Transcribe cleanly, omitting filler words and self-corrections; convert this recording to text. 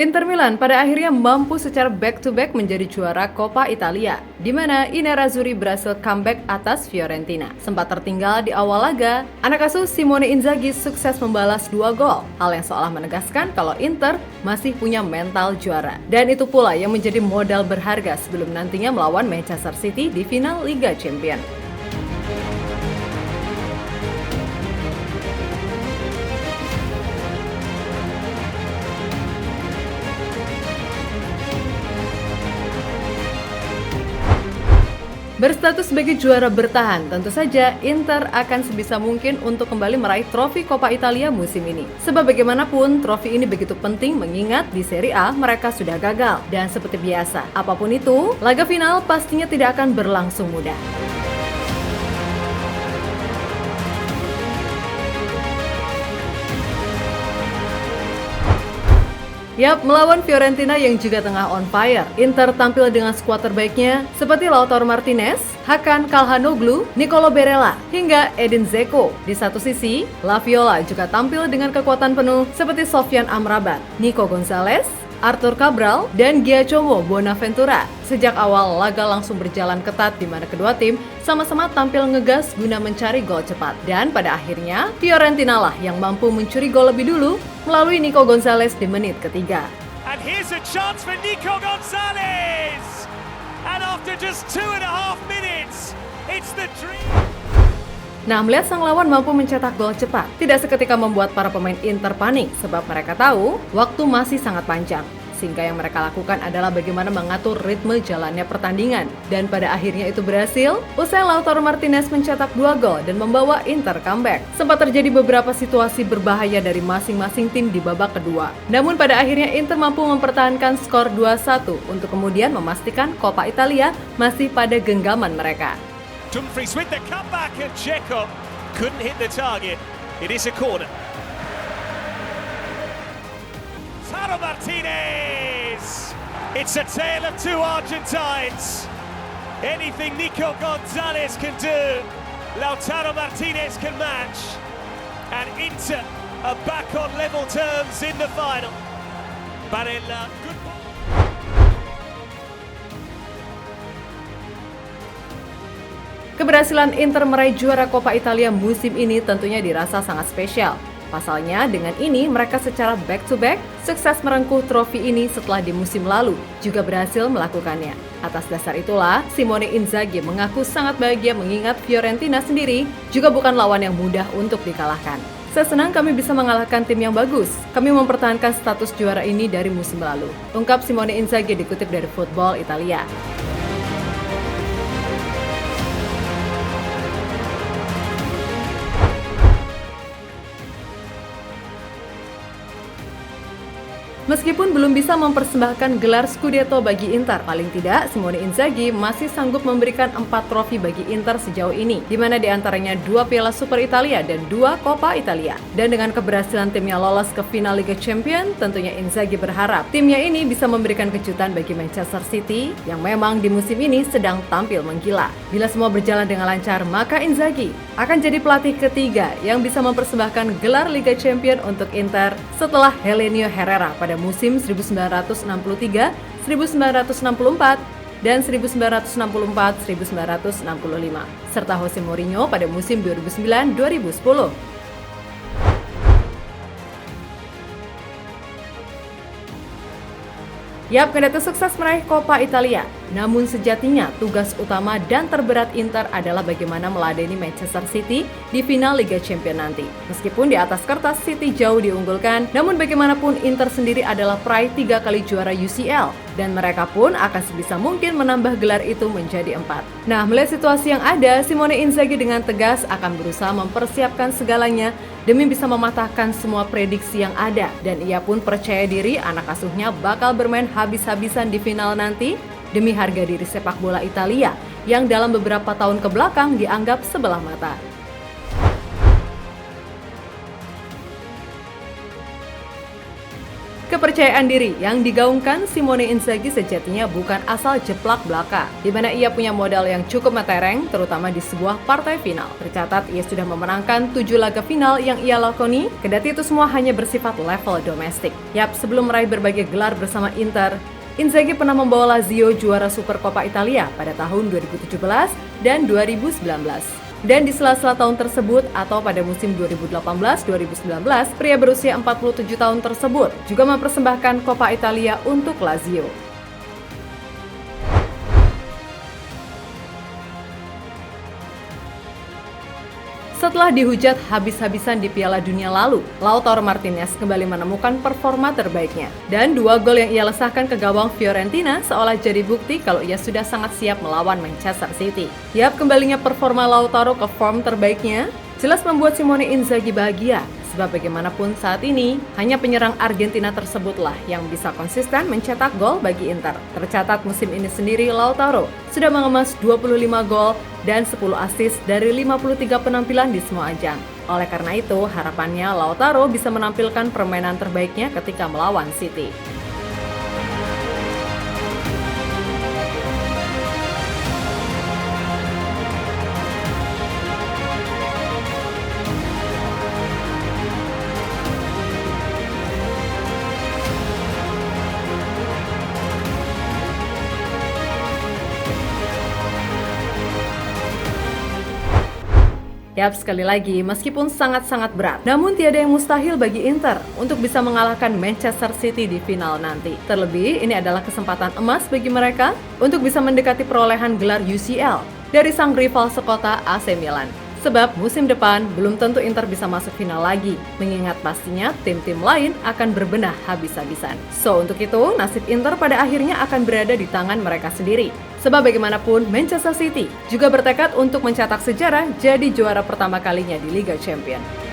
Inter Milan pada akhirnya mampu secara back-to-back menjadi juara Coppa Italia, di mana I Nerazzurri berhasil comeback atas Fiorentina. Sempat tertinggal di awal laga, anak asuh Simone Inzaghi sukses membalas 2 gol, hal yang seolah menegaskan kalau Inter masih punya mental juara. Dan itu pula yang menjadi modal berharga sebelum nantinya melawan Manchester City di final Liga Champions. Berstatus sebagai juara bertahan, tentu saja Inter akan sebisa mungkin untuk kembali meraih trofi Coppa Italia musim ini. Sebab bagaimanapun, trofi ini begitu penting mengingat di Serie A mereka sudah gagal. Dan seperti biasa, apapun itu, laga final pastinya tidak akan berlangsung mudah. Yap, melawan Fiorentina yang juga tengah on fire. Inter tampil dengan skuad terbaiknya seperti Lautaro Martinez, Hakan Calhanoglu, Nicolo Barella, hingga Edin Dzeko. Di satu sisi, La Viola juga tampil dengan kekuatan penuh seperti Sofyan Amrabat, Nico Gonzalez, Arthur Cabral, dan Giacomo Bonaventura. Sejak awal, laga langsung berjalan ketat di mana kedua tim sama-sama tampil ngegas guna mencari gol cepat. Dan pada akhirnya, Fiorentina lah yang mampu mencuri gol lebih dulu melalui Nico Gonzalez di menit ketiga. And here's a chance for Nico Gonzalez! And after just 2.5 minutes, it's the dream! Nah, melihat sang lawan mampu mencetak gol cepat, tidak seketika membuat para pemain Inter panik sebab mereka tahu waktu masih sangat panjang. Sehingga yang mereka lakukan adalah bagaimana mengatur ritme jalannya pertandingan. Dan pada akhirnya itu berhasil, usai Lautaro Martinez mencetak 2 gol dan membawa Inter comeback. Sempat terjadi beberapa situasi berbahaya dari masing-masing tim di babak kedua. Namun pada akhirnya Inter mampu mempertahankan skor 2-1 untuk kemudian memastikan Coppa Italia masih pada genggaman mereka. Dumfries with the comeback and Dzeko couldn't hit the target. It is a corner. Lautaro Martinez! It's a tale of two Argentines. Anything Nico Gonzalez can do, Lautaro Martinez can match. And Inter are back on level terms in the final. Barella, good ball. Keberhasilan Inter meraih juara Coppa Italia musim ini tentunya dirasa sangat spesial. Pasalnya, dengan ini mereka secara back-to-back sukses merengkuh trofi ini setelah di musim lalu juga berhasil melakukannya. Atas dasar itulah, Simone Inzaghi mengaku sangat bahagia mengingat Fiorentina sendiri juga bukan lawan yang mudah untuk dikalahkan. Saya senang kami bisa mengalahkan tim yang bagus. Kami mempertahankan status juara ini dari musim lalu, ungkap Simone Inzaghi dikutip dari Football Italia. Meskipun belum bisa mempersembahkan gelar Scudetto bagi Inter, paling tidak Simone Inzaghi masih sanggup memberikan 4 trofi bagi Inter sejauh ini, di mana diantaranya 2 Piala Super Italia dan 2 Coppa Italia. Dan dengan keberhasilan timnya lolos ke final Liga Champions, tentunya Inzaghi berharap timnya ini bisa memberikan kejutan bagi Manchester City yang memang di musim ini sedang tampil menggila. Bila semua berjalan dengan lancar, maka Inzaghi akan jadi pelatih ketiga yang bisa mempersembahkan gelar Liga Champions untuk Inter setelah Helenio Herrera pada musim 1963, 1964, dan 1964-1965, serta Jose Mourinho pada musim 2009-2010. Yap, kendati sukses meraih Coppa Italia, namun sejatinya tugas utama dan terberat Inter adalah bagaimana meladeni Manchester City di final Liga Champions nanti. Meskipun di atas kertas City jauh diunggulkan, namun bagaimanapun Inter sendiri adalah peraih 3 kali juara UCL, dan mereka pun akan sebisa mungkin menambah gelar itu menjadi 4. Nah, melihat situasi yang ada, Simone Inzaghi dengan tegas akan berusaha mempersiapkan segalanya demi bisa mematahkan semua prediksi yang ada, dan ia pun percaya diri anak asuhnya bakal bermain habis-habisan di final nanti demi harga diri sepak bola Italia yang dalam beberapa tahun kebelakang dianggap sebelah mata. Kepercayaan diri yang digaungkan Simone Inzaghi sejatinya bukan asal jeplak belaka, di mana ia punya modal yang cukup mentereng, terutama di sebuah partai final. Tercatat ia sudah memenangkan 7 laga final yang ia lakoni, kendati itu semua hanya bersifat level domestik. Yap, sebelum meraih berbagai gelar bersama Inter, Inzaghi pernah membawa Lazio juara Supercoppa Italia pada tahun 2017 dan 2019. Dan di sela-sela tahun tersebut atau pada musim 2018-2019, pria berusia 47 tahun tersebut juga mempersembahkan Coppa Italia untuk Lazio. Setelah dihujat habis-habisan di Piala Dunia lalu, Lautaro Martinez kembali menemukan performa terbaiknya. Dan 2 gol yang ia lesahkan ke gawang Fiorentina seolah jadi bukti kalau ia sudah sangat siap melawan Manchester City. Yap, kembalinya performa Lautaro ke form terbaiknya jelas membuat Simone Inzaghi bahagia. Sebab bagaimanapun saat ini, hanya penyerang Argentina tersebutlah yang bisa konsisten mencetak gol bagi Inter. Tercatat musim ini sendiri Lautaro sudah mengemas 25 gol dan 10 assist dari 53 penampilan di semua ajang. Oleh karena itu, harapannya Lautaro bisa menampilkan permainan terbaiknya ketika melawan City. Yap, sekali lagi, meskipun sangat-sangat berat, namun tiada yang mustahil bagi Inter untuk bisa mengalahkan Manchester City di final nanti. Terlebih, ini adalah kesempatan emas bagi mereka untuk bisa mendekati perolehan gelar UCL dari sang rival sekota AC Milan. Sebab musim depan belum tentu Inter bisa masuk final lagi, mengingat pastinya tim-tim lain akan berbenah habis-habisan. So, untuk itu, nasib Inter pada akhirnya akan berada di tangan mereka sendiri. Sebab bagaimanapun, Manchester City juga bertekad untuk mencetak sejarah jadi juara pertama kalinya di Liga Champions.